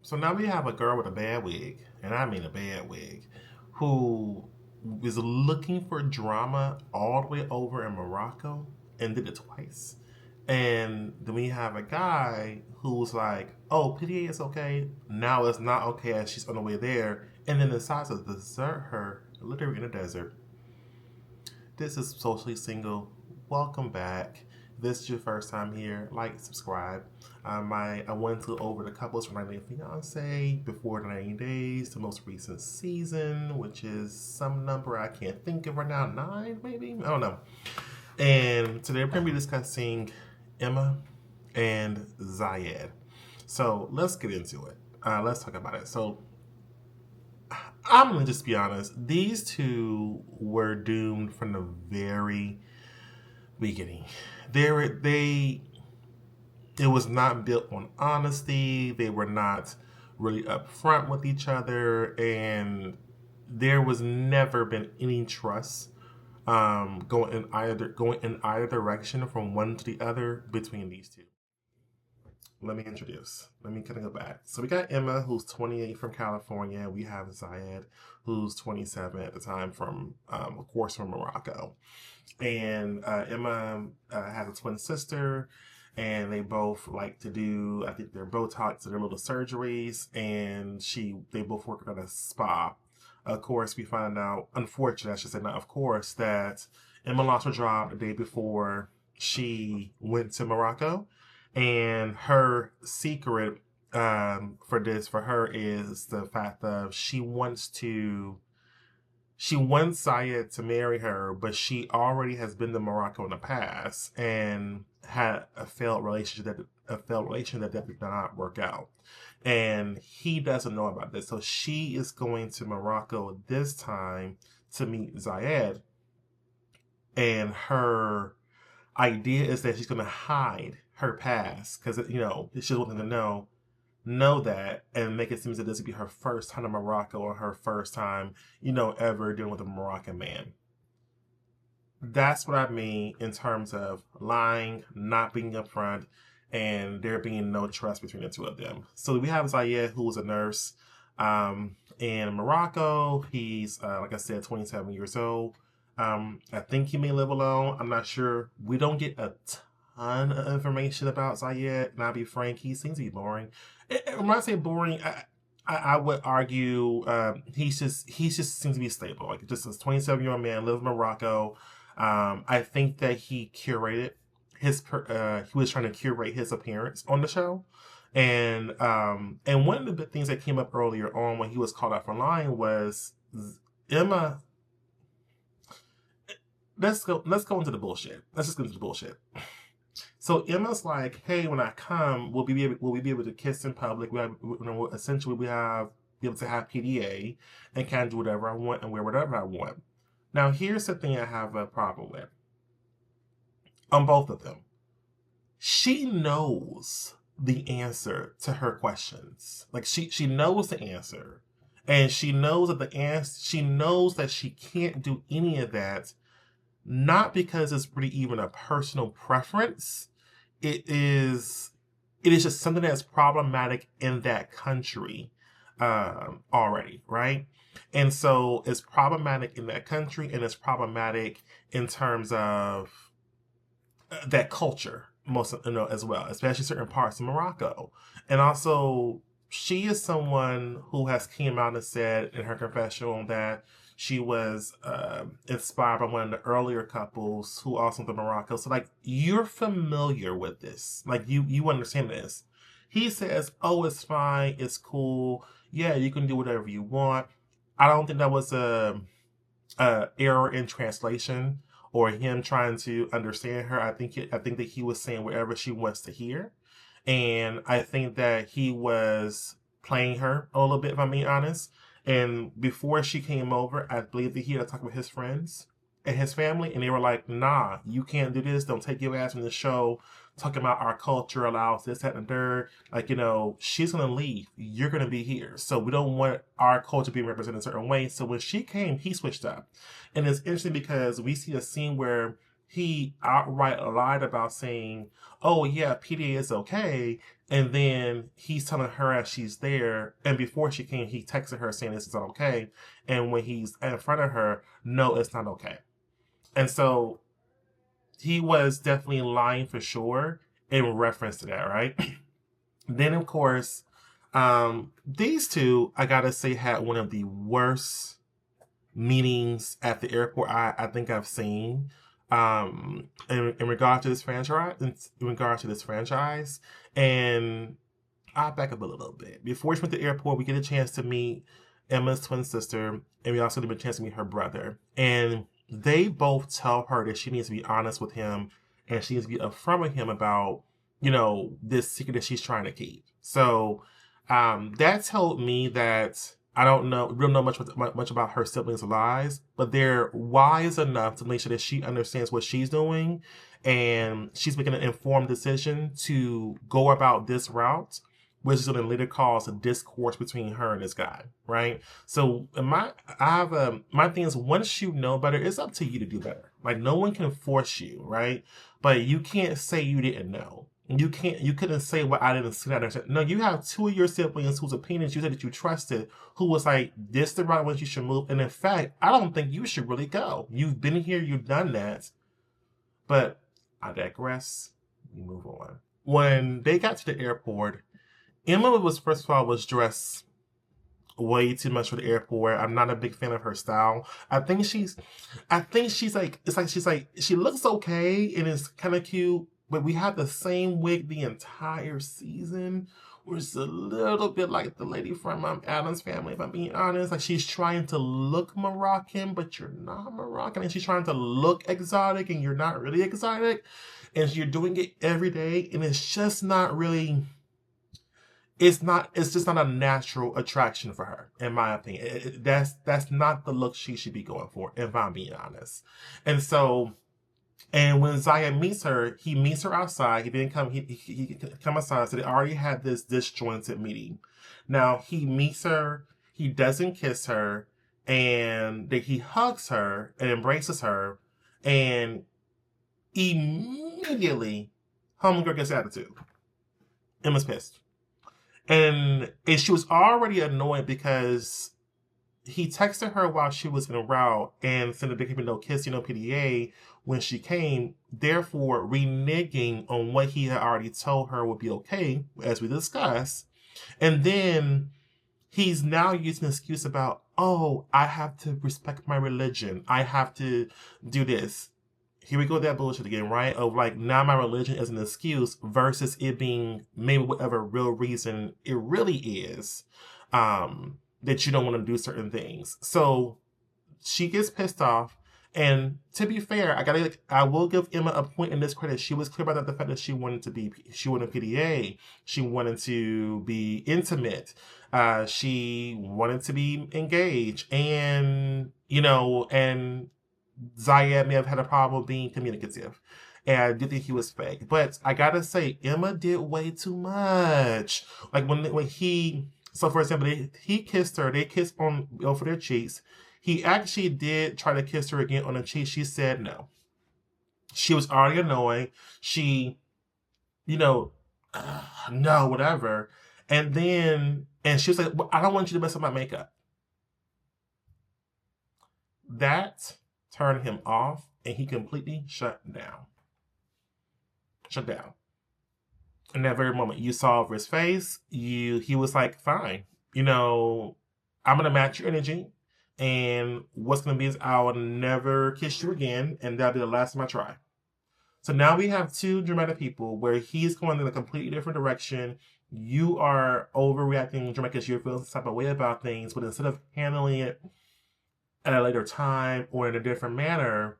So now we have a girl with a bad wig, and I mean a bad wig, who is looking for drama all the way over in Morocco and did it twice. And then we have a guy who's like, oh, PDA is okay. Now it's not okay as she's on the way there. And then decides to desert her literally in the desert. This is Socially Single. Welcome back. If this is your first time here, like, subscribe. I went to over the couples from 90 Fiance before the 90 days, the most recent season, which is some number I can't think of right now, 9 maybe? I don't know. And today we're going to be discussing Emma and Ziad. So let's get into it. Let's talk about it. So I'm gonna just be honest. These two were doomed from the very beginning. They it was not built on honesty. They were not really upfront with each other, and there was never been any trust going in either direction from one to the other between these two. Let me introduce. Let me kind of go back. So we got Emma, who's 28 from California. We have Ziad, who's 27 at the time from, of course, from Morocco. And Emma has a twin sister, and they both like to do, I think they're Botox and their little surgeries, and they both work at a spa. Of course, we find out, unfortunately, I should say not of course, that Emma lost her job the day before she went to Morocco, and her secret for her is the fact that she wants Syed to marry her, but she already has been to Morocco in the past and had a failed relationship that did not work out. And he doesn't know about this. So she is going to Morocco this time to meet Zayed. And her idea is that she's going to hide her past because, she doesn't want them to know that and make it seem as if this would be her first time in Morocco or her first time, ever dealing with a Moroccan man. That's what I mean in terms of lying, not being upfront, and there being no trust between the two of them. So we have Zayed, who's a nurse in Morocco. He's, like I said, 27 years old. I think he may live alone. I'm not sure. We don't get a ton of information about Zayed, and I'll be frank, he seems to be boring. When I say boring, I would argue he's just seems to be stable. Like just a 27-year-old man lives in Morocco. I think that he was trying to curate his appearance on the show. And one of the big things that came up earlier on when he was called out for lying was Emma. Let's go into the bullshit. Let's just get into the bullshit. So Emma's like, hey, when I come, will we be able to kiss in public? Essentially be able to have PDA and kind of do whatever I want and wear whatever I want. Now here's the thing I have a problem with on both of them. She knows the answer to her questions. Like she knows the answer, and she knows that she can't do any of that. Not because it's really even a personal preference. It is just something that's problematic in that country already, right? And so it's problematic in that country, and it's problematic in terms of that culture, as well, especially certain parts of Morocco. And also, she is someone who has came out and said in her confessional that she was inspired by one of the earlier couples who also went to Morocco. So, like, you're familiar with this. Like, you understand this. He says, oh, it's fine. It's cool. Yeah, you can do whatever you want. I don't think that was a error in translation or him trying to understand her. I think that he was saying whatever she wants to hear. And I think that he was playing her a little bit, if I'm being honest. And before she came over, I believe that he had talked with his friends and his family, and they were like, nah, you can't do this. Don't take your ass from the show. Talking about our culture allows this, that, and the third. Like, she's going to leave. You're going to be here. So we don't want our culture being represented a certain way. So when she came, he switched up. And it's interesting because we see a scene where he outright lied about saying, "Oh yeah, PDA is okay," and then he's telling her as she's there, and before she came, he texted her saying this is not okay, and when he's in front of her, no, it's not okay. And so he was definitely lying for sure in reference to that, right? Then of course, these two, I gotta say, had one of the worst meetings at the airport I think I've seen. In regard to this franchise, in regard to this franchise, and I'll back up a little bit. Before we went to the airport, we get a chance to meet Emma's twin sister, and we also get a chance to meet her brother. And they both tell her that she needs to be honest with him and she needs to be upfront with him about, this secret that she's trying to keep. So that told me that I don't know, we don't know much about her siblings' lives, but they're wise enough to make sure that she understands what she's doing and she's making an informed decision to go about this route, which is going to later cause a discourse between her and this guy, right? So my thing is, once you know better, it's up to you to do better. Like, no one can force you, right? But you can't say you didn't know. You couldn't say, well, I didn't see that. No, you have two of your siblings whose opinions you said that you trusted, who was like, this the right way you should move. And in fact, I don't think you should really go. You've been here, you've done that. But I digress. We move on. When they got to the airport, Emma was, first of all, was dressed way too much for the airport. I'm not a big fan of her style. I think she's like, she looks okay and it's kind of cute, but we have the same wig the entire season, which is a little bit like the lady from Addams Family, if I'm being honest. Like, she's trying to look Moroccan, but you're not Moroccan, and she's trying to look exotic, and you're not really exotic, and you're doing it every day, and it's just not really. It's just not a natural attraction for her, in my opinion. That's not the look she should be going for, if I'm being honest. And so, and when Ziad meets her, he meets her outside. He didn't come. He come outside. So they already had this disjointed meeting. Now he meets her. He doesn't kiss her, and he hugs her and embraces her, and immediately, homegirl gets attitude. Emma's pissed. And she was already annoyed because he texted her while she was en route and said that there could be no kissing, no PDA when she came, therefore reneging on what he had already told her would be okay, as we discussed. And then he's now using an excuse about, oh, I have to respect my religion. I have to do this. Here we go with that bullshit again, right? Of like, now my religion is an excuse versus it being maybe whatever real reason it really is, that you don't want to do certain things. So she gets pissed off. And to be fair, I will give Emma a point in this credit. She was clear about the fact that she wanted PDA. She wanted to be intimate. She wanted to be engaged. And, and Ziad may have had a problem being communicative. And I did think he was fake. But I gotta say, Emma did way too much. Like when he, so for example, he kissed her, they kissed on over their cheeks. He actually did try to kiss her again on the cheek. She said no. She was already annoyed. She, no, whatever. And she was like, well, I don't want you to mess up my makeup. That turned him off, and he completely shut down. In that very moment, you saw over his face, he was like, fine, I'm gonna match your energy, and what's gonna be is I'll never kiss you again, and that'll be the last time I try. So now we have two dramatic people where he's going in a completely different direction. You are overreacting dramatic because you're feeling some type of way about things, but instead of handling it at a later time or in a different manner,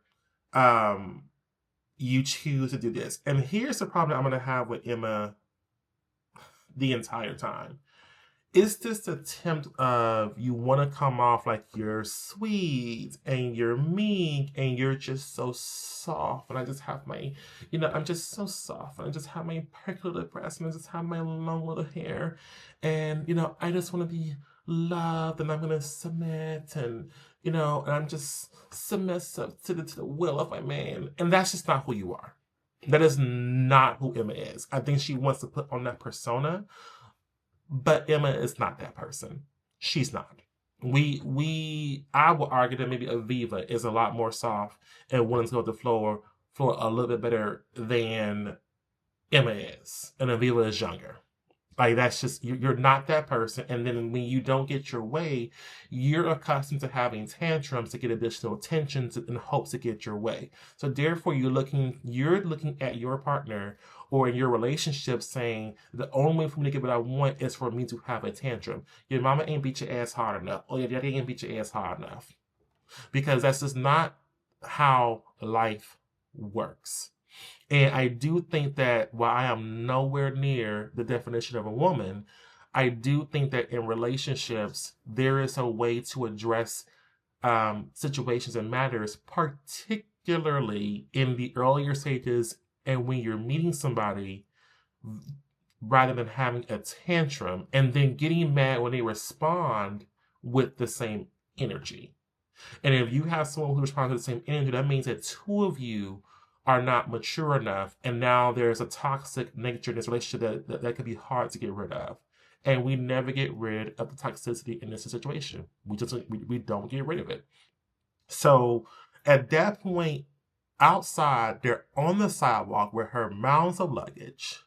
you choose to do this. And here's the problem I'm going to have with Emma the entire time. It's this attempt of, you want to come off like you're sweet and you're meek and you're just so soft. And I just have my, I'm just so soft. And I just have my prickly little breasts and I just have my long little hair. And, I just want to be loved and I'm going to submit. And and I'm just submissive to the will of my man. And that's just not who you are. That is not who Emma is. I think she wants to put on that persona, but Emma is not that person. She's not. I would argue that maybe Aviva is a lot more soft and willing to go with the floor a little bit better than Emma is, and Aviva is younger. Like that's just you're not that person. And then when you don't get your way, you're accustomed to having tantrums to get additional attention in hopes to get your way. So therefore, you're looking at your partner or in your relationship saying the only way for me to get what I want is for me to have a tantrum. Your mama ain't beat your ass hard enough, or your daddy ain't beat your ass hard enough, because that's just not how life works. And I do think that while I am nowhere near the definition of a woman, I do think that in relationships, there is a way to address situations and matters, particularly in the earlier stages and when you're meeting somebody, rather than having a tantrum and then getting mad when they respond with the same energy. And if you have someone who responds to the same energy, that means that two of you are not mature enough, and now there's a toxic nature in this relationship that could be hard to get rid of. And we never get rid of the toxicity in this situation. We don't get rid of it. So at that point, outside, they're on the sidewalk with her mounds of luggage.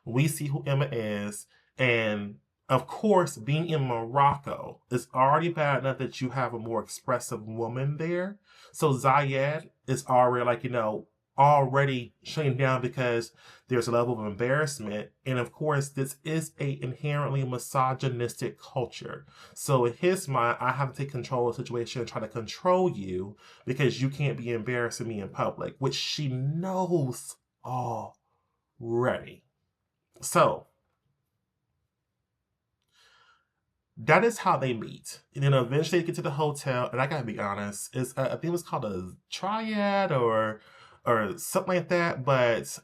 We see who Emma is, and of course, being in Morocco is already bad enough that you have a more expressive woman there. So Ziad is already already shutting down because there's a level of embarrassment. And of course, this is a inherently misogynistic culture. So in his mind, I have to take control of the situation and try to control you because you can't be embarrassing me in public, which she knows already. So that is how they meet. And then eventually they get to the hotel, and I gotta be honest, I think it was called a triad or something like that. But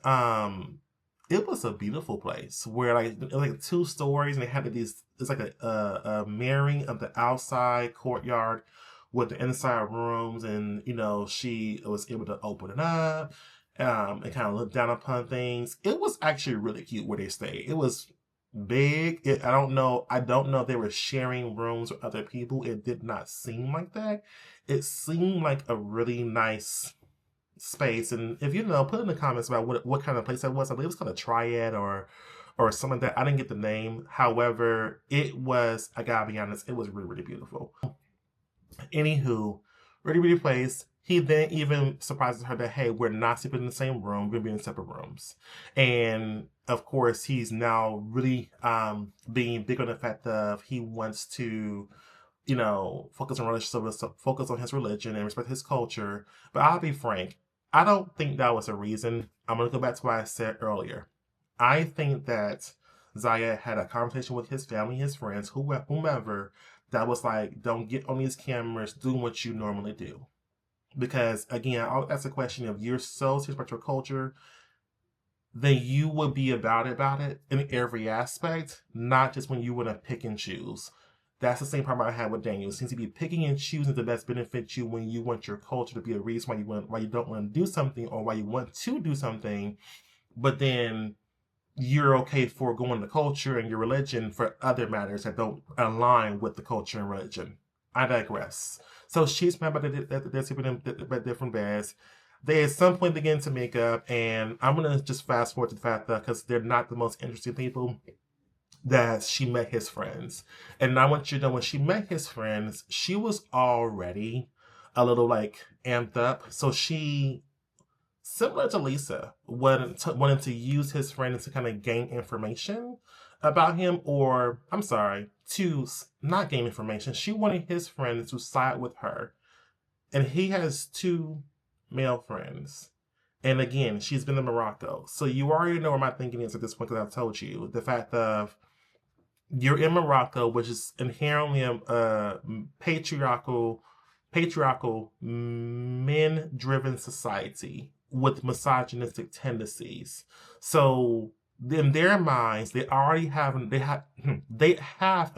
it was a beautiful place where it was like 2 stories, and they had these. It's like a mirroring of the outside courtyard with the inside rooms, and she was able to open it up. And kind of look down upon things. It was actually really cute where they stayed. It was big. I don't know. I don't know if they were sharing rooms with other people. It did not seem like that. It seemed like a really nice space. And if you know, put in the comments about what kind of place that was. I believe it was called a triad or something like that. I didn't get the name. However, it was. I gotta be honest. It was really really beautiful. Anywho, really really place. He then even surprises her that, hey, we're not sleeping in the same room. We're going to be in separate rooms. And, of course, he's now really being big on the fact that he wants to, focus on relationships, focus on his religion and respect his culture. But I'll be frank, I don't think that was a reason. I'm going to go back to what I said earlier. I think that Zaya had a conversation with his family, his friends, whomever, that was like, don't get on these cameras, do what you normally do. Because again, I'll ask the question: if you're so serious about your culture, then you would be about it in every aspect, not just when you want to pick and choose. That's the same problem I had with Daniel. It seems to be picking and choosing the best benefit you when you want your culture to be a reason why you don't want to do something or why you want to do something, but then you're okay foregoing the culture and your religion for other matters that don't align with the culture and religion. I digress. So she's mad about they're sleeping in different beds. They at some point begin to make up, and I'm gonna just fast forward to the fact that because they're not the most interesting people, that she met his friends. And I want you to know when she met his friends, she was already a little amped up. So she, similar to Lisa, wanted to use his friends to kind of gain information about him, or I'm sorry, to not gain information. She wanted his friends to side with her. And he has 2 male friends. And again, she's been in Morocco. So you already know where my thinking is at this point because I've told you. The fact of you're in Morocco, which is inherently a patriarchal, men-driven society with misogynistic tendencies. So in their minds, they have an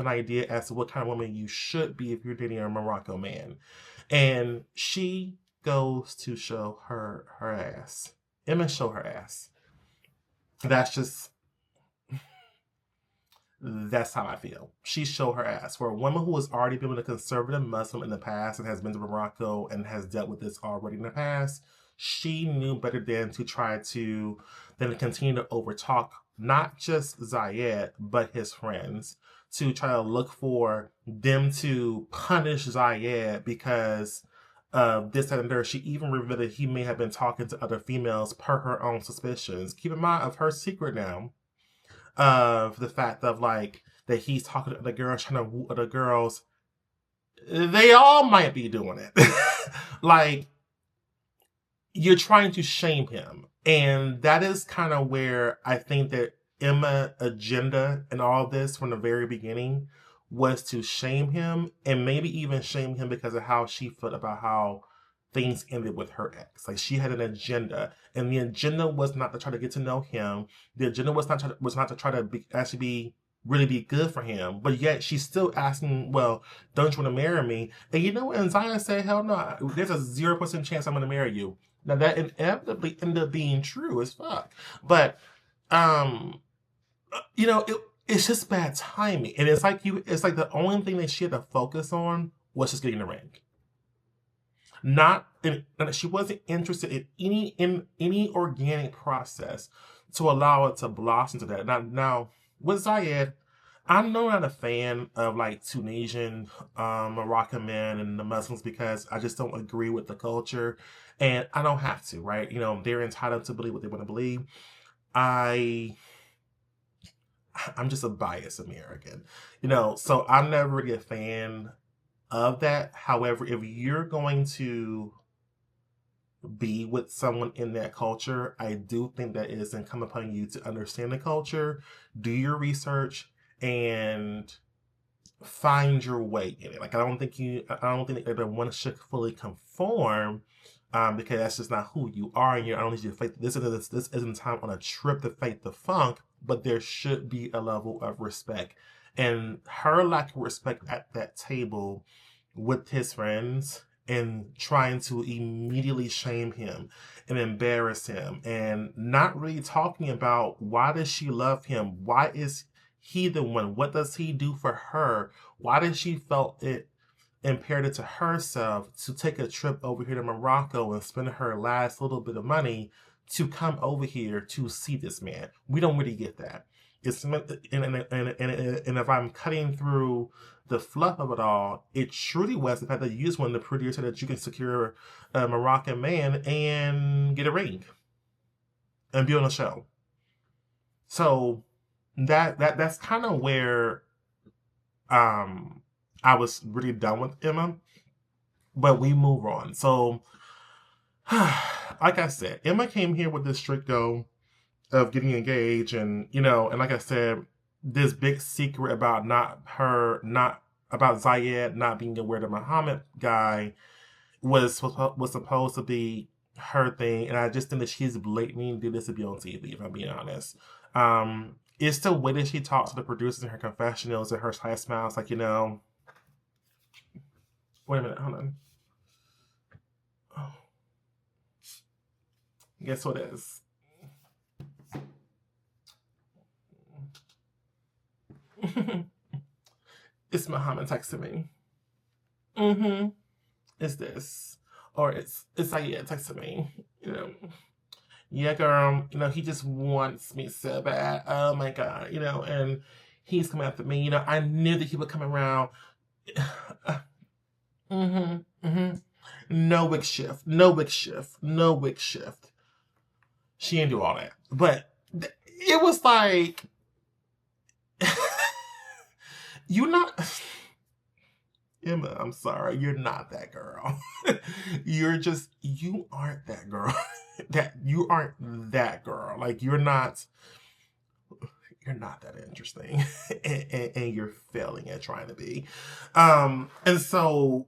idea as to what kind of woman you should be if you're dating a Morocco man. And she goes to show her ass. Emma show her ass. That's just that's how I feel. She showed her ass. For a woman who has already been with a conservative Muslim in the past and has been to Morocco and has dealt with this already in the past, she knew better than to continue to overtalk not just Zayed, but his friends, to try to look for them to punish Zayed because of this and there. She even revealed that he may have been talking to other females per her own suspicions. Keep in mind of her secret now of the fact of like that he's talking to the girls, trying to woo other girls. They all might be doing it. Like, you're trying to shame him. And that is kind of where I think that Emma's agenda and all this from the very beginning was to shame him, and maybe even shame him because of how she felt about how things ended with her ex. Like, she had an agenda, and the agenda was not to try to get to know him. The agenda was not to try to actually be really be good for him. But yet she's still asking, well, don't you want to marry me? And you know what? And Zion said, hell no. There's a 0% chance I'm going to marry you. Now that inevitably ended up being true as fuck. But it's just bad timing. And it's like the only thing that she had to focus on was just getting the ring. She wasn't interested in any organic process to allow it to blossom to that. Now with Zayed, I'm not a fan of like Tunisian, Moroccan men and the Muslims because I just don't agree with the culture, and I don't have to, right? They're entitled to believe what they want to believe. I'm just a biased American, so I'm never really a fan of that. However, if you're going to be with someone in that culture, I do think that it is incumbent upon you to understand the culture, do your research, and find your way in it. Like, I don't think that one should fully conform, because that's just not who you are, and I don't need you to fake this. This isn't time on a trip to fake the funk, but there should be a level of respect. And her lack of respect at that table with his friends and trying to immediately shame him and embarrass him and not really talking about why does she love him? Why is he the one? What does he do for her? Why did she felt it imperative to herself to take a trip over here to Morocco and spend her last little bit of money to come over here to see this man? We don't really get that. It's and if I'm cutting through the fluff of it all, it truly was the fact that you just wanted to prove so that you can secure a Moroccan man and get a ring and be on a show. So that's kind of where I was really done with Emma. But we move on. So like I said, Emma came here with this strict goal of getting engaged, and and like I said, this big secret about about Zayed not being aware the Muhammad guy was supposed to be her thing, and I just think that she's blatantly did this to be on TV, if I'm being honest. It's the way that she talks to the producers in her confessionals and her side smiles, like, wait a minute, hold on. Oh. Guess what it is? It's Muhammad texting me. It's this. Or it's Zayed texting me. Yeah, girl, he just wants me so bad. Oh my God, and he's coming after me. I knew that he would come around. No wig shift. No wig shift. No wig shift. She didn't do all that. But it was like, you're not... Emma, I'm sorry. You're not that girl. You aren't that girl. You aren't that girl. Like, you're not that interesting. and you're failing at trying to be. And so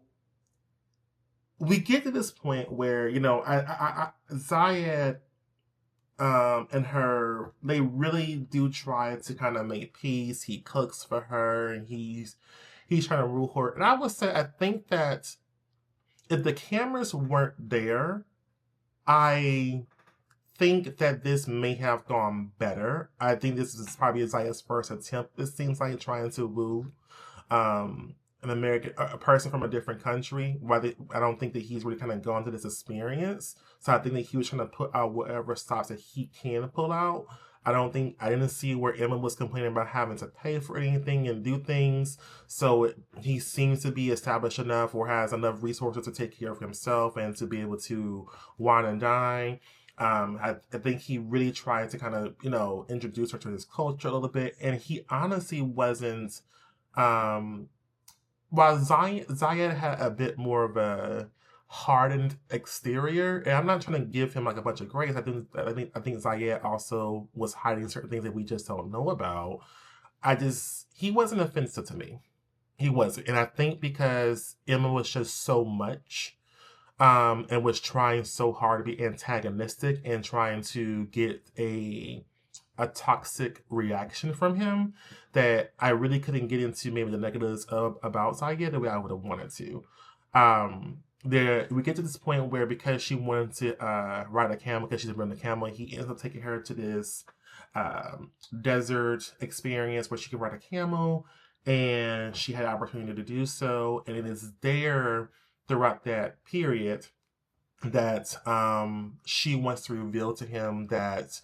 we get to this point where, Zayed and her, they really do try to kind of make peace. He cooks for her, and he's trying to rule her. And I would say, I think that if the cameras weren't there, I think that this may have gone better. I think this is probably Zaya's first attempt. It seems like trying to woo an American, a person from a different country. I don't think that he's really kind of gone through this experience. So I think that he was trying to put out whatever stops that he can pull out. I didn't see where Emma was complaining about having to pay for anything and do things. So he seems to be established enough or has enough resources to take care of himself and to be able to wine and dine. I think he really tried to kind of, introduce her to his culture a little bit. And he honestly wasn't, um, while Zayed had a bit more of a hardened exterior, and I'm not trying to give him like a bunch of grace. I think Zayed also was hiding certain things that we just don't know about. He wasn't offensive to me. He wasn't, and I think because Emma was just so much, and was trying so hard to be antagonistic and trying to get a toxic reaction from him that I really couldn't get into maybe the negatives about Zaya the way I would have wanted to. There we get to this point where because she wanted to ride a camel because she's running a camel, he ends up taking her to this desert experience where she can ride a camel, and she had the opportunity to do so, and it is there throughout that period that she wants to reveal to him that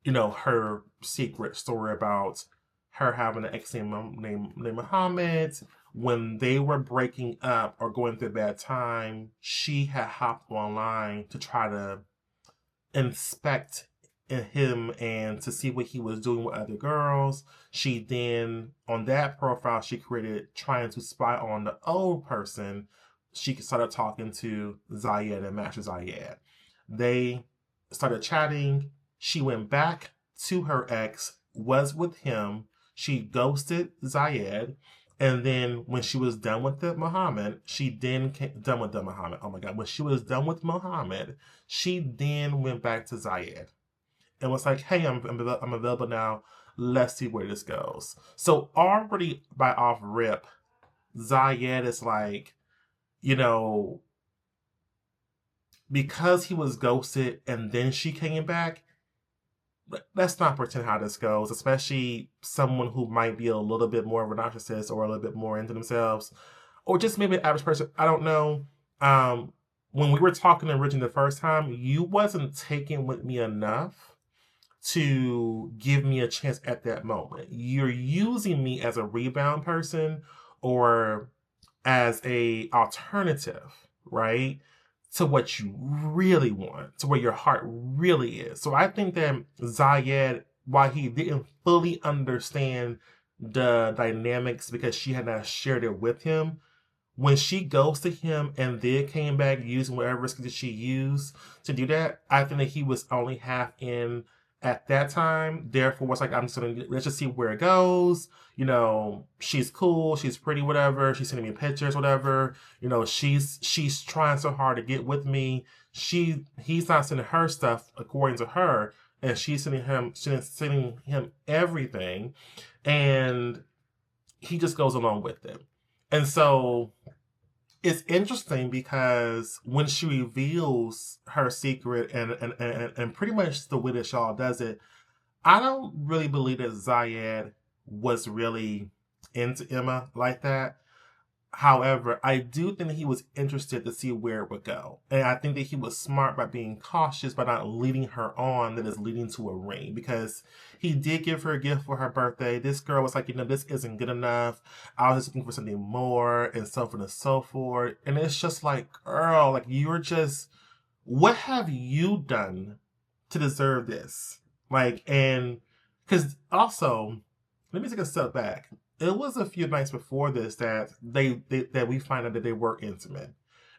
her secret story about her having an ex named Muhammad. When they were breaking up or going through a bad time, she had hopped online to try to inspect him and to see what he was doing with other girls. She then, on that profile she created, trying to spy on the old person, she started talking to Zayed and Master Zayed. They started chatting. She went back to her ex, was with him. She ghosted Zayed. And then when she was done with the Muhammad, done with the Muhammad. Oh my God. When she was done with Muhammad, she then went back to Zayed and was like, hey, I'm available now. Let's see where this goes. So already by off rip, Zayed is like, you know, because he was ghosted and then she came back, let's not pretend how this goes, especially someone who might be a little bit more of a narcissist or a little bit more into themselves, or just maybe an average person. I don't know. When we were talking originally the first time, you wasn't taking with me enough to give me a chance at that moment. You're using me as a rebound person or as a alternative, right? To what you really want, to where your heart really is. So I think that Zayed, while he didn't fully understand the dynamics because she had not shared it with him, when she goes to him and then came back using whatever excuse she used to do that, I think that he was only half in at that time. Therefore, it's like, let's just see where it goes. She's cool, she's pretty, whatever. She's sending me pictures, whatever. She's trying so hard to get with me. He's not sending her stuff according to her, and she's sending him everything, and he just goes along with it. And so it's interesting because when she reveals her secret and pretty much the way that Shaw does it, I don't really believe that Zayed was really into Emma like that. However, I do think that he was interested to see where it would go. And I think that he was smart by being cautious, by not leading her on that is leading to a ring. Because he did give her a gift for her birthday. This girl was like, this isn't good enough. I was just looking for something more, and so on and so forth. And it's just like, girl, like, what have you done to deserve this? Like, and because also, let me take a step back. It was a few nights before this that that we find out that they were intimate.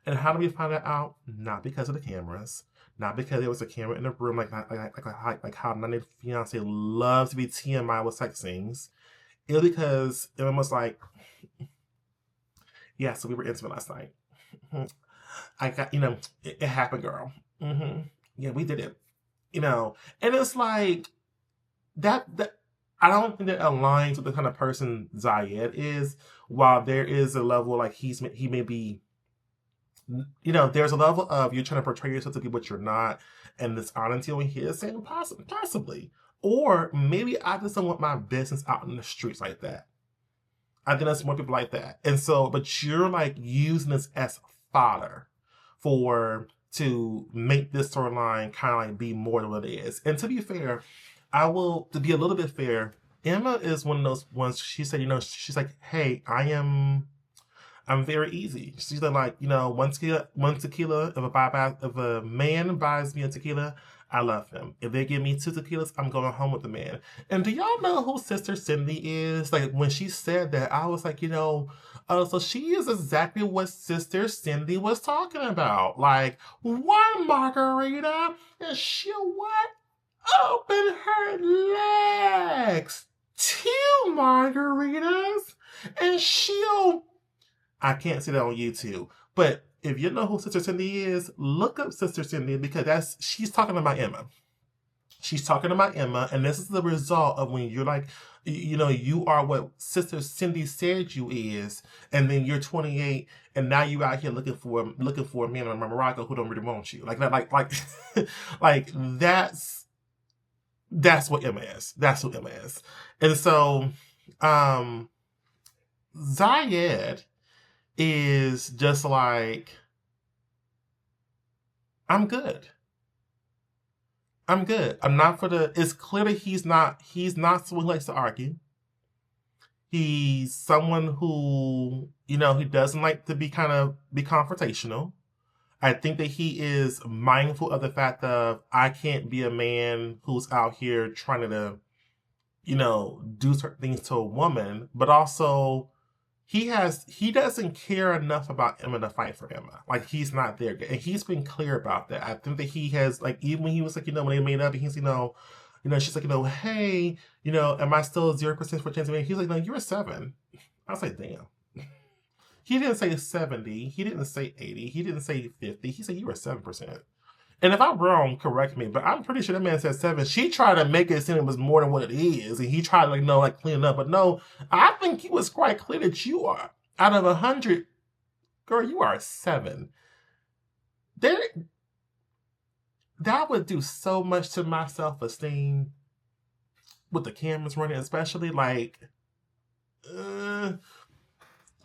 And how do we find that out? Not because of the cameras, not because there was a camera in the room, like how 90 Fiance loves to be TMI with sex scenes. It was because it was like, yeah, so we were intimate last night. I got, it happened, girl. Yeah, we did it. And it's like that I don't think that aligns with the kind of person Zayed is. While there is a level like he may be there's a level of you're trying to portray yourself to be what you're not, and this honesty on here is saying possibly. Or maybe I just don't want my business out in the streets like that. I think there's more people like that. And so, but you're like using this as fodder for to make this storyline kind of like be more than what it is. And to be fair, to be a little bit fair, Emma is one of those ones. She said, she's like, hey, I'm very easy. She's like, one tequila. If a man buys me a tequila, I love him. If they give me two tequilas, I'm going home with the man. And do y'all know who Sister Cindy is? Like when she said that, I was like, so she is exactly what Sister Cindy was talking about. Like one margarita, and she'll what? Open her legs. Two margaritas, and she'll. I can't see that on YouTube. But if you know who Sister Cindy is, look up Sister Cindy because she's talking about Emma. She's talking about Emma, and this is the result of when you're like, you are what Sister Cindy said you is, and then you're 28, and now you out here looking for a man in Morocco who don't really want you. Like that, like that's what Emma is. That's who Emma is. And so, Ziad is just like, I'm good. I'm good. I'm not it's clear that he's not someone who likes to argue. He's someone who, he doesn't like to be confrontational. I think that he is mindful of the fact that I can't be a man who's out here trying to, do certain things to a woman, but also he doesn't care enough about Emma to fight for Emma. Like he's not there yet. And he's been clear about that. I think that he has, like, even when he was like, when they made up, he's, she's like, hey, am I still 0% for chance of me? He's like, no, you're a 7. I was like, damn. He didn't say 70. He didn't say 80. He didn't say 50. He said you were 7%. And if I'm wrong, correct me, but I'm pretty sure that man said 7. She tried to make it seem it was more than what it is, and he tried to clean it up. But no, I think he was quite clear that you are, out of 100, girl, you are a 7. That would do so much to my self-esteem with the cameras running, especially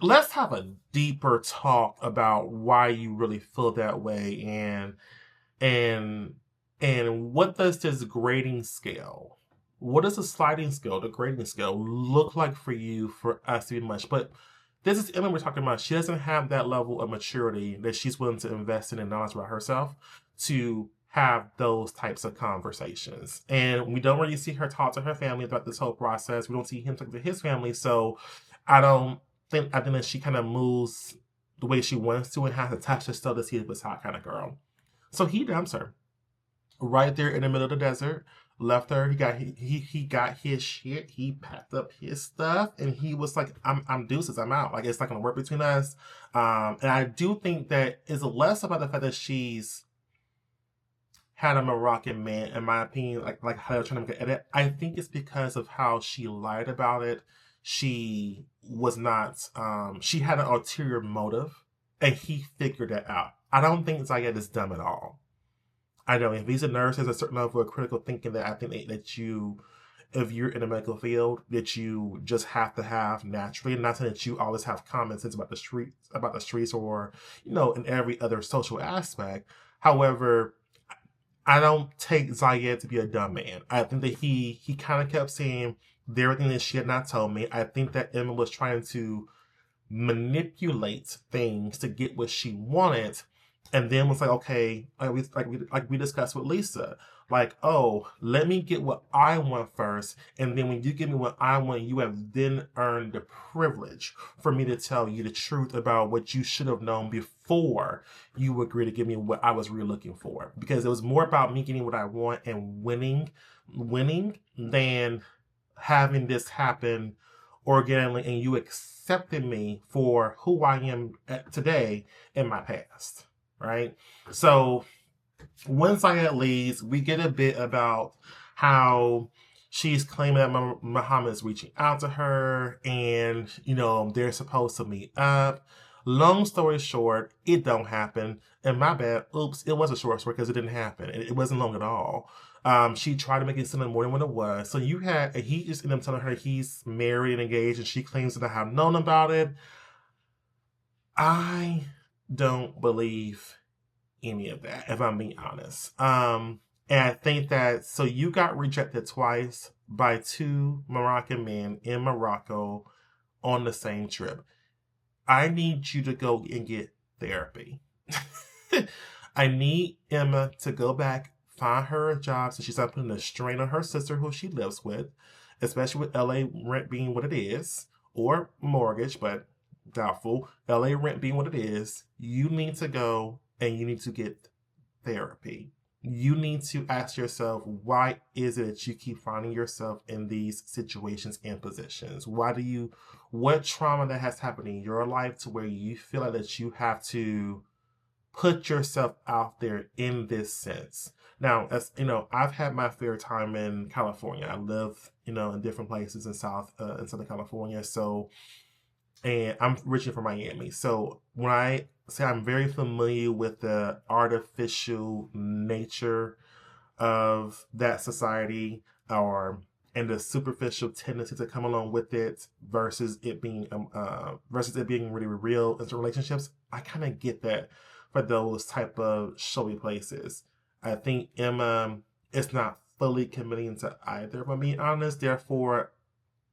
let's have a deeper talk about why you really feel that way and what does this grading scale, what does the sliding scale, the grading scale look like for you for us to be much? But this is Emma we're talking about. She doesn't have that level of maturity that she's willing to invest in knowledge about herself to have those types of conversations. And we don't really see her talk to her family about this whole process. We don't see him talk to his family. So I think that she kind of moves the way she wants to and has to touch the stuff to see if it's hot kind of girl. So he dumps her right there in the middle of the desert, left her. He got his shit. He packed up his stuff, and he was like, I'm deuces. I'm out. Like, it's not going to work between us. And I do think that it's less about the fact that she's had a Moroccan man, in my opinion, like how they're trying to make it edit. I think it's because of how she lied about it. She was not, she had an ulterior motive, and he figured that out. I don't think Ziad is dumb at all. I know if he's a nurse, there's a certain level of critical thinking that I think that you, if you're in the medical field, that you just have to have naturally. And not saying that you always have common sense about the streets, or, in every other social aspect. However, I don't take Ziad to be a dumb man. I think that he kind of kept saying everything that she had not told me. I think that Emma was trying to manipulate things to get what she wanted, and then was like, okay, like we discussed with Lisa, like, oh, let me get what I want first, and then when you give me what I want, you have then earned the privilege for me to tell you the truth about what you should have known before you agree to give me what I was really looking for, because it was more about me getting what I want and winning than having this happen organically and you accepting me for who I am today in my past, right? So once Ziad leaves, we get a bit about how she's claiming that Muhammad is reaching out to her, and they're supposed to meet up. Long story short, it don't happen. And my bad, oops, it was a short story because it didn't happen. It wasn't long at all. She tried to make it sound more than what it was. So you had, and he just ended up telling her he's married and engaged, and she claims to not have known about it. I don't believe any of that, if I'm being honest. And I think that, so you got rejected twice by two Moroccan men in Morocco on the same trip. I need you to go and get therapy. I need Emma to go back, find her a job so she's not putting a strain on her sister who she lives with, especially with LA rent being what it is, or mortgage, but doubtful. LA rent being what it is, you need to go and you need to get therapy. You need to ask yourself, why is it that you keep finding yourself in these situations and positions? What trauma that has happened in your life to where you feel like that you have to put yourself out there in this sense? Now, as you know, I've had my fair time in California. I live, in different places in Southern California. So, and I'm originally from Miami. So when I say I'm very familiar with the artificial nature of that society, or and the superficial tendencies that come along with it versus it being really real into relationships, I kind of get that for those type of showy places. I think Emma is not fully committing to either, if I'm being honest. Therefore,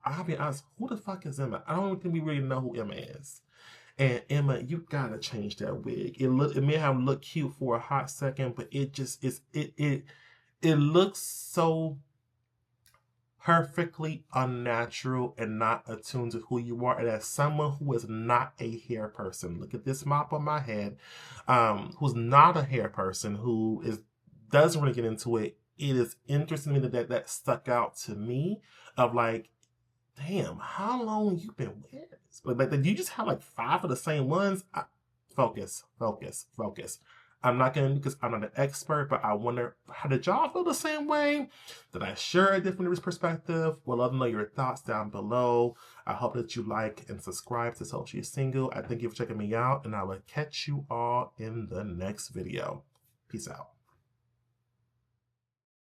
I'll be honest, who the fuck is Emma? I don't think we really know who Emma is. And Emma, you gotta change that wig. It may have looked cute for a hot second, but it just is it looks so perfectly unnatural and not attuned to who you are. And as someone who is not a hair person, look at this mop on my head, who's not a hair person, doesn't really get into it. It is interesting to me that stuck out to me of like, damn, how long you been wearing this? Like, you just have like 5 of the same ones. Focus, focus, focus. I'm not going to, because I'm not an expert, but I wonder, how did y'all feel the same way? Did I share a different perspective? Would love to know your thoughts down below. I hope that you like and subscribe to So She's Single. I thank you for checking me out, and I will catch you all in the next video. Peace out.